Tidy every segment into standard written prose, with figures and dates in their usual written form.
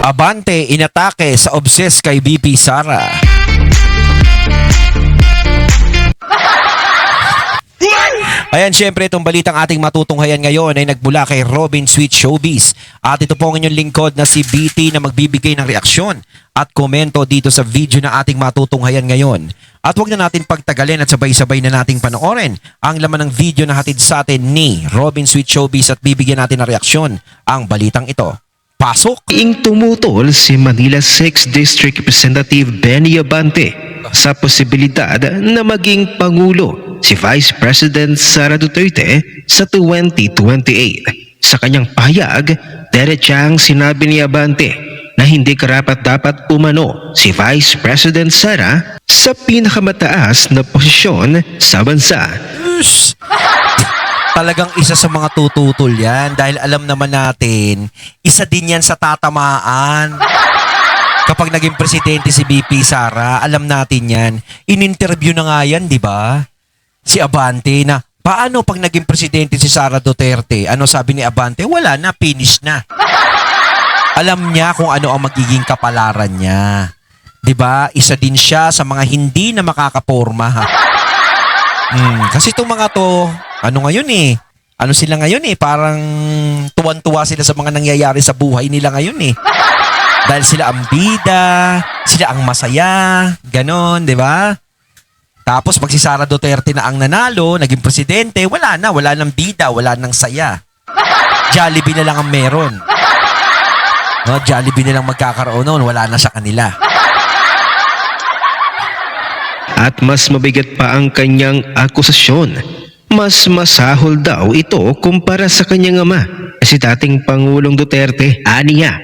Abante inatake sa obses kay BP Sara. Ayan, syempre itong balitang ating matutunghayan ngayon ay nagmula kay Robin Sweet Showbiz. At ito po ang inyong lingkod na si BT na magbibigay ng reaksyon at komento dito sa video na ating matutunghayan ngayon. At huwag na natin pagtagalin at sabay-sabay na nating panoorin ang laman ng video na hatid sa atin ni Robin Sweet Showbiz at bibigyan natin ng reaksyon ang balitang ito. Pasok! Ing tumutol si Manila 6th District Representative Benny Abante sa posibilidad na maging Pangulo si Vice President Sara Duterte sa 2028. Sa kanyang pahayag, diretsang sinabi ni Abante na hindi karapat-dapat umano si Vice President Sara sa pinakamataas na posisyon sa bansa. Talagang isa sa mga tututol yan dahil alam naman natin, isa din yan sa tatamaan. Kapag naging presidente si BP Sara, alam natin yan. In-interview na nga yan, di ba? Si Abante na, paano pag naging presidente si Sara Duterte? Ano sabi ni Abante? Wala na, finish na. Alam niya kung ano ang magiging kapalaran niya. Di ba? Isa din siya sa mga hindi na makakaporma, ha? Kasi itong mga to, ano ngayon eh? Ano sila ngayon eh? Parang tuwan-tuwa sila sa mga nangyayari sa buhay nila ngayon eh. Dahil sila ang bida, sila ang masaya, ganon, di ba? Tapos pag si Sara Duterte na ang nanalo, naging presidente, wala nang bida, wala nang saya. Jollibee na lang ang meron. No, Jollibee na lang magkakaroon noon, wala na sa kanila. At mas mabigat pa ang kanyang akusasyon. Mas masahol daw ito kumpara sa kanyang ama, si dating Pangulong Duterte. Aniya,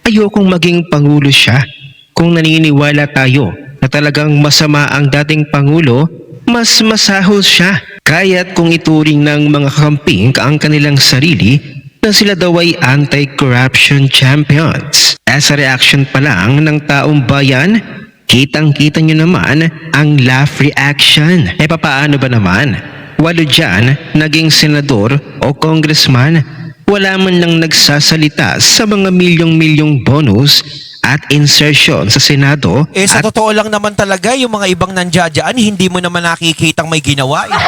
ayokong maging Pangulo siya. Kung naniniwala tayo na talagang masama ang dating Pangulo, mas masahol siya. Kaya't kung ituring ng mga kakamping ang kanilang sarili na sila daw ay anti-corruption champions. As a reaction pa lang ng taong bayan, kitang-kita nyo naman ang laugh reaction. E papaano ba naman? Walo dyan, naging senador o congressman, wala man lang nagsasalita sa mga milyong-milyong bonus at insertion sa Senado. Sa totoo lang naman talaga, yung mga ibang nandiyadyaan, hindi mo naman nakikitang may ginawa eh.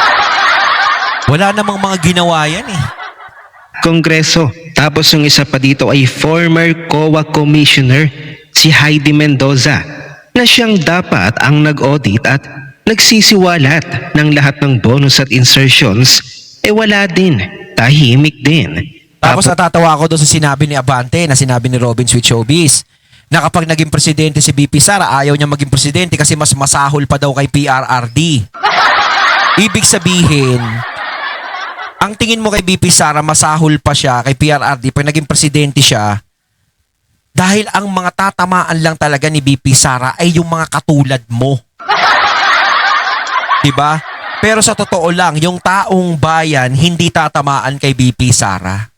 Wala namang mga ginawa yan eh. Kongreso. Tapos yung isa pa dito ay former COA Commissioner, si Heidi Mendoza, na siyang dapat ang nag-audit at nagsisiwalat ng lahat ng bonus at insertions, wala din, tahimik din. Tapos natatawa ako doon sa sinabi ni Abante na sinabi ni Robin Sweet Showbiz na kapag naging presidente si BP Sara, ayaw niya maging presidente kasi mas masahol pa daw kay PRRD. Ibig sabihin, ang tingin mo kay BP Sara, masahol pa siya kay PRRD pag naging presidente siya dahil ang mga tatamaan lang talaga ni BP Sara ay yung mga katulad mo. Diba? Pero sa totoo lang, yung taong bayan hindi tatamaan kay BP Sara.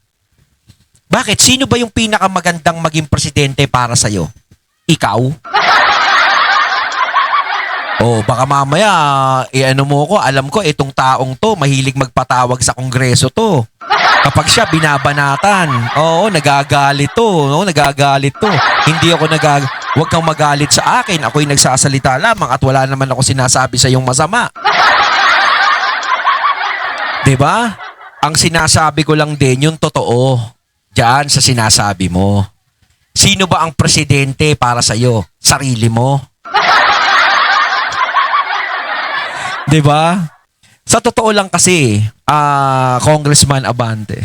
Bakit? Sino ba yung pinakamagandang maging presidente para sa'yo? Ikaw? Baka mamaya, ano mo ko, alam ko, itong taong to, mahilig magpatawag sa kongreso to. Kapag siya binabanatan, nagagalit to, nagagalit to. Hindi ako huwag kang magalit sa akin, ako'y nagsasalita lamang at wala naman ako sinasabi sa iyong masama. Diba? Ang sinasabi ko lang din yung totoo diyan sa sinasabi mo. Sino ba ang presidente para sa iyo? Sarili mo? Diba? Sa totoo lang kasi, Congressman Abante,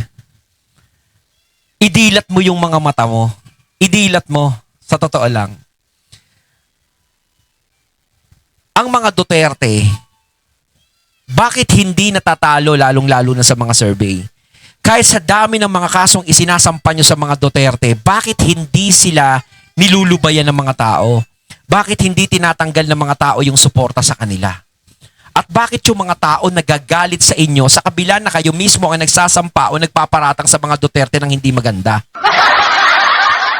idilat mo yung mga mata mo. Idilat mo. Sa totoo lang. Ang mga Duterte, bakit hindi natatalo lalong-lalo na sa mga survey? Kahit sa dami ng mga kasong isinasampa nyo sa mga Duterte, bakit hindi sila nilulubayan ng mga tao? Bakit hindi tinatanggal ng mga tao yung suporta sa kanila? At bakit yung mga tao nagagalit sa inyo sa kabila na kayo mismo ang nagsasampa o nagpaparatang sa mga Duterte ng hindi maganda?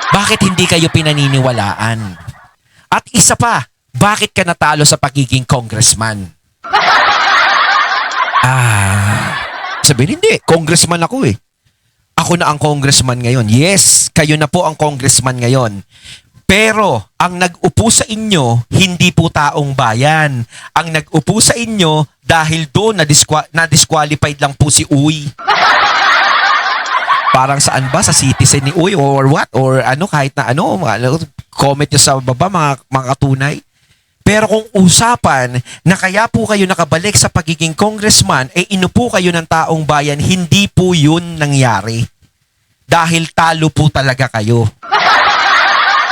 Bakit hindi kayo pinaniniwalaan? At isa pa, bakit ka natalo sa pagiging congressman? Sabihin, hindi. Congressman ako eh. ako na ang congressman ngayon. Yes, kayo na po ang congressman ngayon. Pero ang nag-upo sa inyo, hindi po taong bayan. Ang nag-upo sa inyo, dahil doon na-disqualified lang po si Uy. Parang saan ba? Sa citizen ni Uy or what? Or ano, kahit na ano, comment nyo sa baba mga katunay. Pero kung usapan na kaya po kayo nakabalik sa pagiging congressman, inupo kayo ng taong bayan, hindi po yun nangyari. Dahil talo po talaga kayo.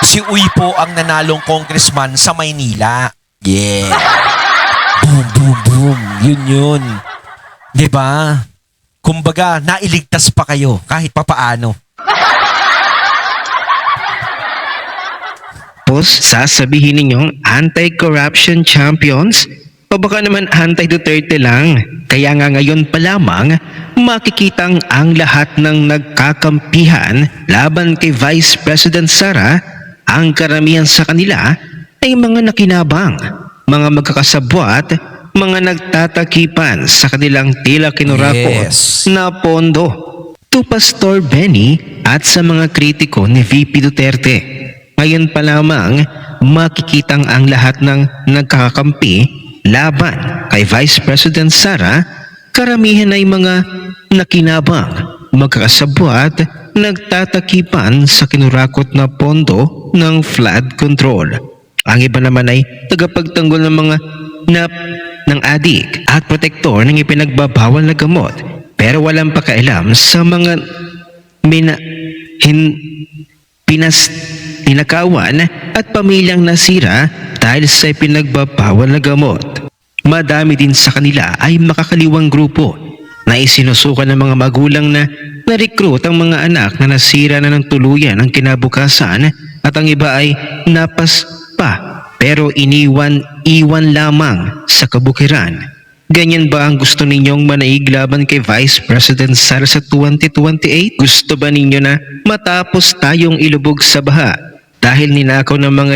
Si Uy po ang nanalong congressman sa Maynila. Yeah. Boom, boom, boom. Yun. 'Di ba? Kumbaga, nailigtas pa kayo kahit papaano. Tapos sasabihin ninyong anti-corruption champions? O baka naman anti-Duterte lang? Kaya nga ngayon pa lamang, makikitang ang lahat ng nagkakampihan laban kay Vice President Sara, ang karamihan sa kanila ay mga nakinabang, mga magkakasabwat, mga nagtatakipan sa kanilang tila kinurakot Yes. na pondo. To Pastor Benny at sa mga kritiko ni VP Duterte. Ngayon pa lamang makikitang ang lahat ng nagkakampi laban kay Vice President Sara, karamihan ay mga nakinabang, magkakasabwat, nagtatakipan sa kinurakot na pondo ng flood control. Ang iba naman ay tagapagtanggol ng mga ng adik at protektor ng ipinagbabawal na gamot, pero walang pakialam sa mga pinakawan at pamilyang nasira dahil sa ipinagbabawal na gamot. Madami din sa kanila ay makakaliwang grupo na isinusukan ng mga magulang na na-recruit ang mga anak na nasira na ng tuluyan ang kinabukasan, at ang iba ay napas pa pero iwan lamang sa kabukiran. Ganyan ba ang gusto ninyong manaig laban kay Vice President Sara sa 2028? Gusto ba ninyo na matapos tayong ilubog sa baha dahil ninakaw ng mga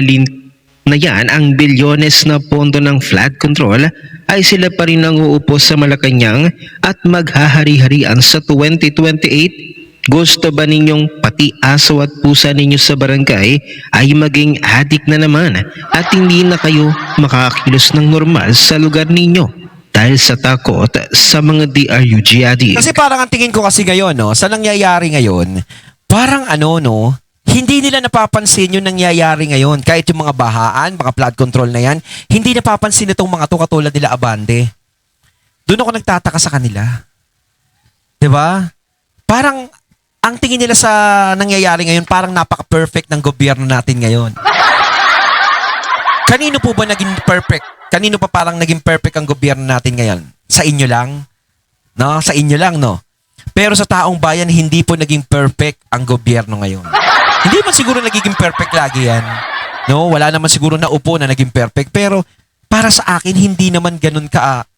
na yan ang bilyones na pondo ng flood control, ay sila pa rin ang uupo sa Malacanang at maghahari-harian sa 2028? Gusto ba ninyong pati aso at pusa ninyo sa barangay ay maging adik na naman at hindi na kayo makakilos ng normal sa lugar ninyo dahil sa takot sa mga DRUG adik? Kasi parang ang tingin ko kasi ngayon, no, sa nangyayari ngayon, parang hindi nila napapansin yung nangyayari ngayon. Kahit yung mga bahaan, mga flood control na yan, hindi napapansin itong mga to katulad nila Abante. Doon ako nagtataka sa kanila. 'Di ba? Parang ang tingin nila sa nangyayari ngayon, parang napaka-perfect ng gobyerno natin ngayon. Kanino po ba naging perfect? Kanino pa parang naging perfect ang gobyerno natin ngayon? Sa inyo lang? No? Sa inyo lang, no? Pero sa taong bayan, hindi po naging perfect ang gobyerno ngayon. Hindi man siguro nagiging perfect lagi yan. No? Wala naman siguro na upo na naging perfect. Pero para sa akin, hindi naman ganun ka.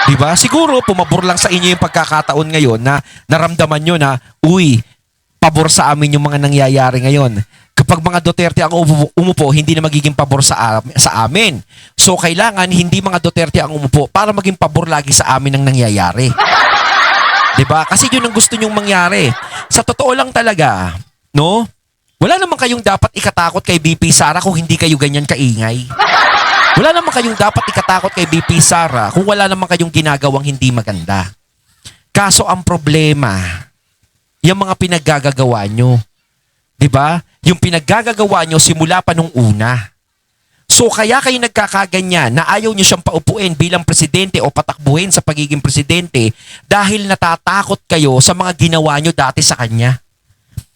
Diba? Siguro, pumabor lang sa inyo yung pagkakataon ngayon na naramdaman nyo na, uy, pabor sa amin yung mga nangyayari ngayon. Kapag mga Duterte ang umupo, hindi na magiging pabor sa amin. So, kailangan hindi mga Duterte ang umupo para maging pabor lagi sa amin ang nangyayari. Diba? Kasi yun ang gusto nyong mangyari. Sa totoo lang talaga, no? Wala naman kayong dapat ikatakot kay BP Sara kung hindi kayo ganyan kaingay. Wala naman kayong dapat ikatakot kay BP Sara kung wala naman kayong ginagawang hindi maganda. Kaso ang problema, yung mga pinaggagawa nyo. Diba? Yung pinaggagawa nyo simula pa nung una. So kaya kayo nagkakaganyan na ayaw nyo siyang paupuin bilang presidente o patakbuhin sa pagiging presidente dahil natatakot kayo sa mga ginawa nyo dati sa kanya.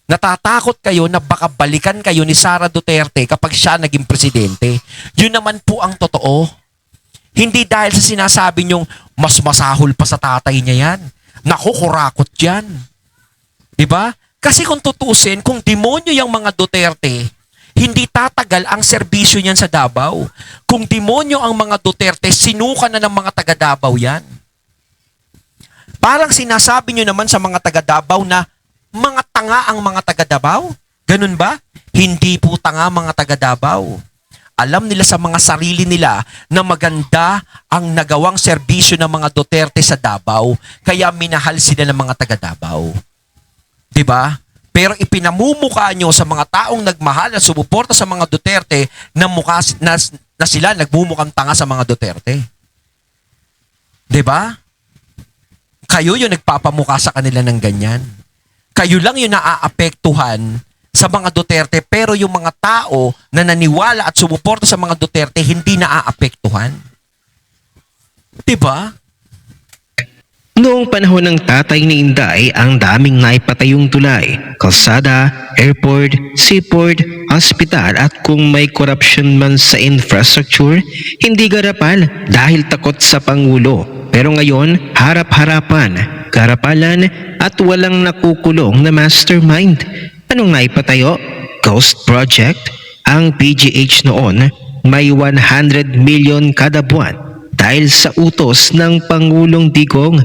Natatakot kayo na baka balikan kayo ni Sara Duterte kapag siya naging presidente. Yun naman po ang totoo. Hindi dahil sa sinasabi nyong mas masahol pa sa tatay niya yan. Naku, kurakot yan. Diba? Kasi kung tutusin, kung demonyo yung mga Duterte, hindi tatagal ang serbisyo niyan sa Davao. Kung demonyo ang mga Duterte, sinuka na ng mga taga Davao yan. Parang sinasabi nyo naman sa mga taga Davao na mga tanga ang mga taga Davao? Ganun ba? Hindi po tanga mga taga Davao. Alam nila sa mga sarili nila na maganda ang nagawang serbisyo ng mga Duterte sa Davao, kaya minahal sila ng mga taga Davao. 'Di ba? Pero ipinamumukha nyo sa mga taong nagmahal at sumuporta sa mga Duterte na, na sila nagmumukhang tanga sa mga Duterte. 'Di ba? Kayo yung nagpapamukha sa kanila ng ganyan. Kayo lang yung naaapektuhan sa mga Duterte, pero yung mga tao na naniwala at sumuporta sa mga Duterte hindi naaapektuhan. 'Di ba? Noong panahon ng tatay ni Inday, ang daming naipatayong tulay, kalsada, airport, seaport, hospital at kung may corruption man sa infrastructure, hindi garapal dahil takot sa Pangulo. Pero ngayon, harap-harapan, karapalan at walang nakukulong na mastermind. Anong naipatayo? Ghost Project? Ang PGH noon may 100 million kada buwan dahil sa utos ng Pangulong Digong.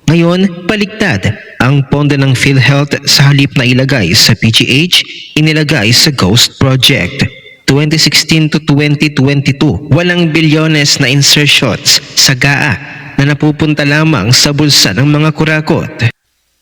Ngayon, baliktad. Ang pondo ng PhilHealth sa halip na ilagay sa PGH, inilagay sa Ghost Project. 2016 to 2022, walang bilyones na insertions sa GAA na napupunta lamang sa bulsa ng mga kurakot.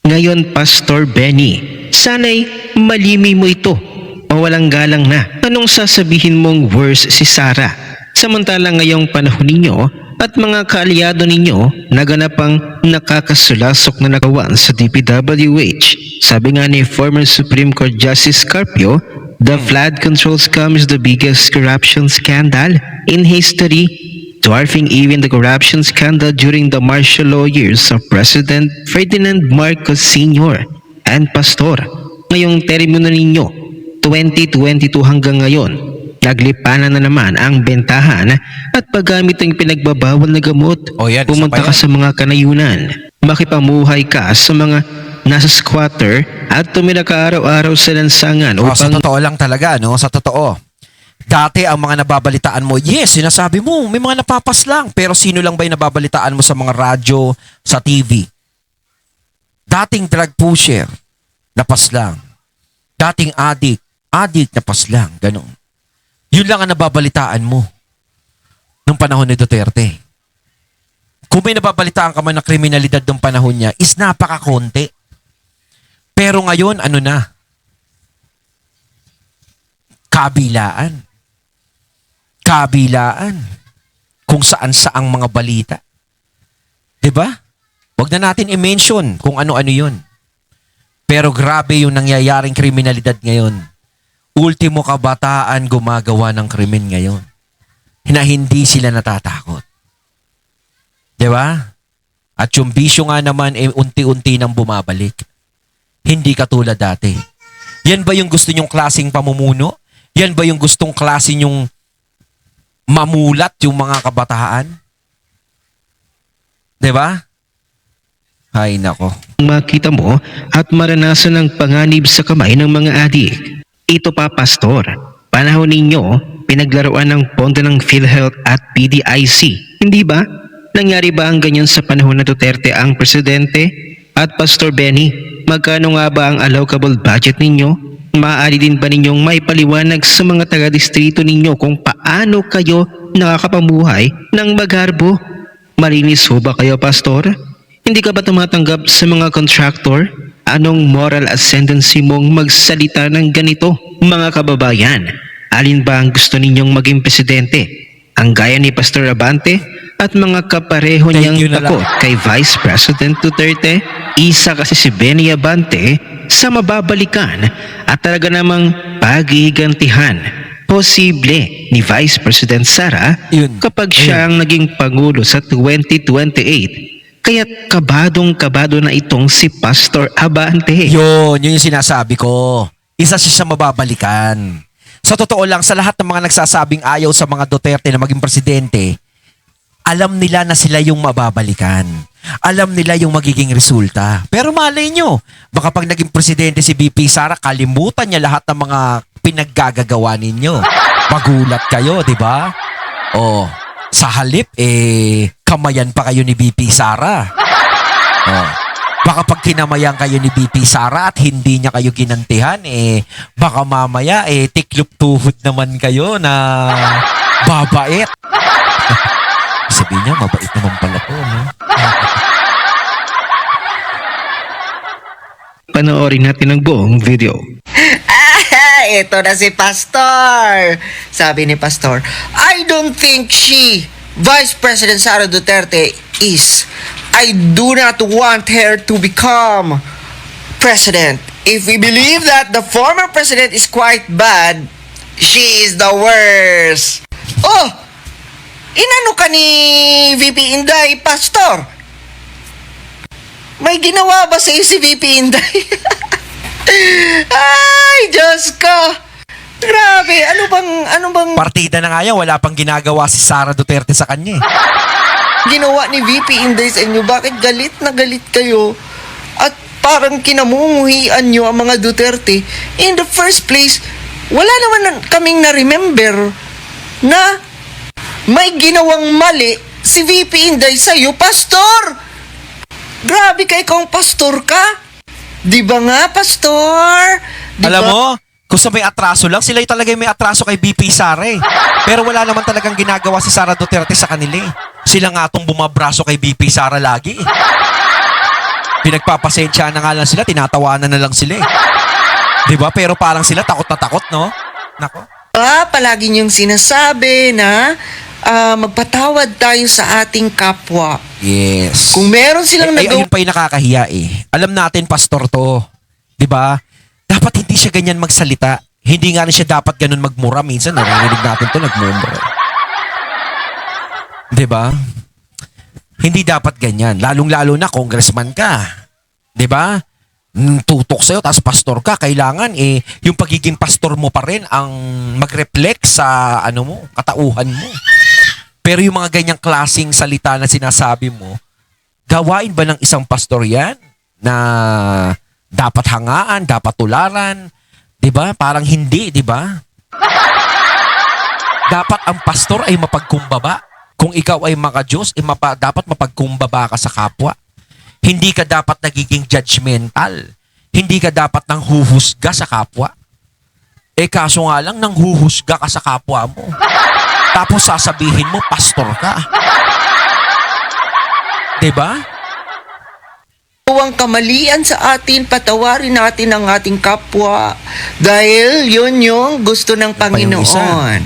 Ngayon, Pastor Benny, sana'y malimi mo ito o walang galang na. Anong sasabihin mong worse si Sara? Samantalang ngayong panahon ninyo at mga kaalyado ninyo naganap ang nakakasulasok na nakawan sa DPWH. Sabi nga ni former Supreme Court Justice Carpio, the flood control scam is the biggest corruption scandal in history, dwarfing even the corruption scandal during the martial law years of President Ferdinand Marcos Sr. and Pastor. Ngayong termino ninyo, 2022 hanggang ngayon, naglipanan na naman ang bentahan at paggamit ng pinagbabawal na gamot. O yan, Pumunta ka sa mga kanayunan, makipamuhay ka sa mga nasa squatter at tumira ka araw-araw sa lansangan Sa upang totoo lang talaga, no? Sa totoo. Dati ang mga nababalitaan mo, yes, sinasabi mo, may mga napapas lang. Pero sino lang ba yung nababalitaan mo sa mga radyo, sa TV? Dating drug pusher, napas lang. Dating addict, napas lang. Ganun. Yun lang ang nababalitaan mo nung panahon ni Duterte. Kung may nababalitaan ka man na kriminalidad nung panahon niya, is napakakonti. Pero ngayon, ano na? Kabilaan. Kung saan-saang mga balita. 'Di ba? Huwag na natin i-mention kung ano-ano yun. Pero grabe yung nangyayaring kriminalidad ngayon. Ultimo kabataan gumagawa ng krimen ngayon. Na hindi sila natatakot. 'Di ba? At yung bisyo nga naman unti-unti nang bumabalik. Hindi katulad dati. Yan ba yung gusto nyong klaseng pamumuno? Yan ba yung gustong klase nyong mamulat yung mga kabataan? 'Di ba? Ay nako. makita mo at maranasan ang panganib sa kamay ng mga adik. Ito pa, Pastor, panahon ninyo, pinaglaruan ng pondo ng PhilHealth at PDIC. Hindi ba? Nangyari ba ang ganyan sa panahon na Duterte ang presidente? At Pastor Benny, magkano nga ba ang allocable budget ninyo? Maaari din ba ninyong maipaliwanag sa mga taga-distrito ninyo kung paano kayo nakakapamuhay ng magarbo? Malinis ho ba kayo, Pastor? Hindi ka ba tumatanggap sa mga contractor? Anong moral ascendancy mong magsalita ng ganito? Mga kababayan, alin ba ang gusto ninyong maging presidente? Ang gaya ni Pastor Abante at mga kapareho Thank you niyang na takot lang. kay Vice President Duterte? Isa kasi si Benny Abante sa mababalikan at talaga namang paghihigantihan posible ni Vice President Sara Yun. kapag siya ang naging Pangulo sa 2028. Kaya't kabadong-kabado na itong si Pastor Abante. Yun yung sinasabi ko. Isa siya sa mababalikan. Sa totoo lang, sa lahat ng mga nagsasabing ayaw sa mga Duterte na maging presidente, alam nila na sila yung mababalikan. Alam nila yung magiging resulta. Pero malay nyo, baka pag naging presidente si BP Sara, kalimutan niya lahat ng mga pinaggagagawa ninyo. Magulat kayo, di ba? O, sa halip, kamayan pa kayo ni BP Sara. Oh. Baka pag kinamayan kayo ni BP Sara at hindi niya kayo ginantihan, baka mamaya, tiklop tuhod naman kayo na babait. Sabi niya, mabait naman pala po, no? Panoorin natin ang buong video. Ito na si Pastor. Sabi ni Pastor, I don't think Vice President Sara Duterte is. I do not want her to become president. If we believe that the former president is quite bad, she is the worst. Oh! Inano ka ni VP Inday, Pastor? May ginawa ba sa si VP Inday? Ay, Diyos ko! Grabe, ano bang Partida na nga yan, wala pang ginagawa si Sara Duterte sa kanya eh. ginawa ni VP Inday sa inyo? Bakit galit na galit kayo? At parang kinamumuhian nyo ang mga Duterte. In the first place, wala naman kaming na-remember na may ginawang mali si VP Inday sa'yo, Pastor! Grabe kay kung pastor ka. Di ba nga, Pastor? Di Alam ba? mo, kung sa may atraso lang, sila yung talaga yung may atraso kay BP Sara eh. Pero wala naman talagang ginagawa si Sara Duterte sa kanila eh. Sila nga itong bumabraso kay BP Sara lagi eh. Pinagpapasensya na nga lang sila, tinatawanan na lang sila eh. Diba? Pero parang sila takot na takot, no? Nako. Palagi niyong sinasabi na magpatawad tayo sa ating kapwa. Yes. Kung meron silang ayun pa yung nakakahiya eh. Alam natin, pastor to. 'Di ba? Dapat hindi siya ganyan magsalita. Hindi nga rin siya dapat ganun magmura. Minsan narinig natin to nagmumura. 'Di ba? Hindi dapat ganyan. Lalong-lalo na congressman ka. 'Di ba? Tutok sa'yo, tapos pastor ka. Kailangan yung pagiging pastor mo pa rin ang mag-reflect sa katauhan mo. Pero yung mga ganyang klaseng salita na sinasabi mo, gawain ba ng isang pastor yan na dapat hangaan, dapat tularan? 'Di ba? Parang hindi, 'di ba? Dapat ang pastor ay mapagkumbaba. Kung ikaw ay maka-Diyos, dapat mapagkumbaba ka sa kapwa. Hindi ka dapat nagiging judgmental. Hindi ka dapat nang huhusga sa kapwa. Kaso nga lang, nang huhusga ka sa kapwa mo. Tapos sasabihin mo, pastor ka. Diba? ang kamalian sa atin, patawarin natin ang ating kapwa. Dahil yun yung gusto ng pa yung isa. Panginoon.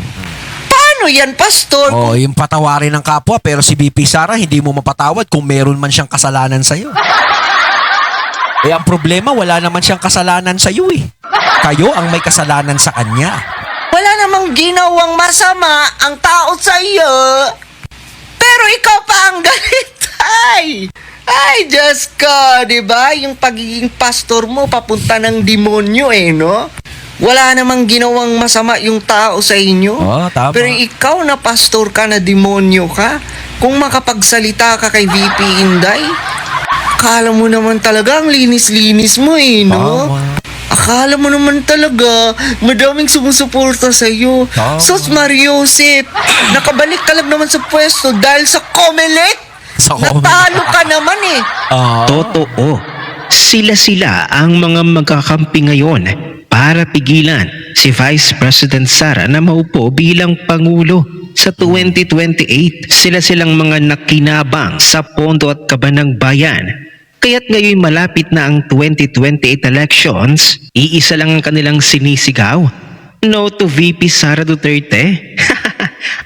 Paano yan, Pastor? Oh, yung patawarin ng kapwa, pero si BP Sara, hindi mo mapatawad kung meron man siyang kasalanan sa'yo. Ang problema, wala naman siyang kasalanan sa'yo eh. Kayo ang may kasalanan sa kanya. Wala namang ginawang masama ang tao sa iyo. Pero ikaw pa ang galit. Ay, Diyos ko, di ba? Yung pagiging pastor mo, papunta ng demonyo no? Wala namang ginawang masama yung tao sa inyo. Oh, tama. Pero ikaw na pastor ka, na demonyo ka, kung makapagsalita ka kay VP Inday, akala mo naman talaga ang linis-linis mo no? Tama. Akala mo naman talaga, madaming sumusuporta sa iyo. Tama. Sos Mariosep, nakabalik ka lang naman sa pwesto dahil sa Comelec. Sa Natalo ka naman Totoo. Sila ang mga magkakampi ngayon para pigilan si Vice President Sara na maupo bilang Pangulo sa 2028. Silang mga nakinabang sa pondo at kaban ng bayan. Kaya't ngayon malapit na ang 2028 elections, iisa lang ang kanilang sinisigaw. No to VP Sara Duterte?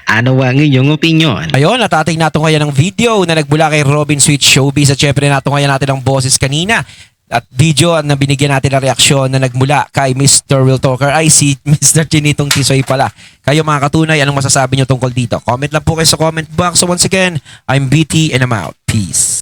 Ano ang inyong opinion? Ayun, natating natin ngayon ng video na nagbula kay Robin Sweet Showbiz at syempre natin ngayon natin ang boses kanina at video na binigyan natin ng reaksyon na nagmula kay Mr. Real Talker ay si Mr. Chinitong Tisoy pala. Kayo mga katunay, anong masasabi nyo tungkol dito? Comment lang po kayo sa comment box. So once again, I'm BT and I'm out. Peace.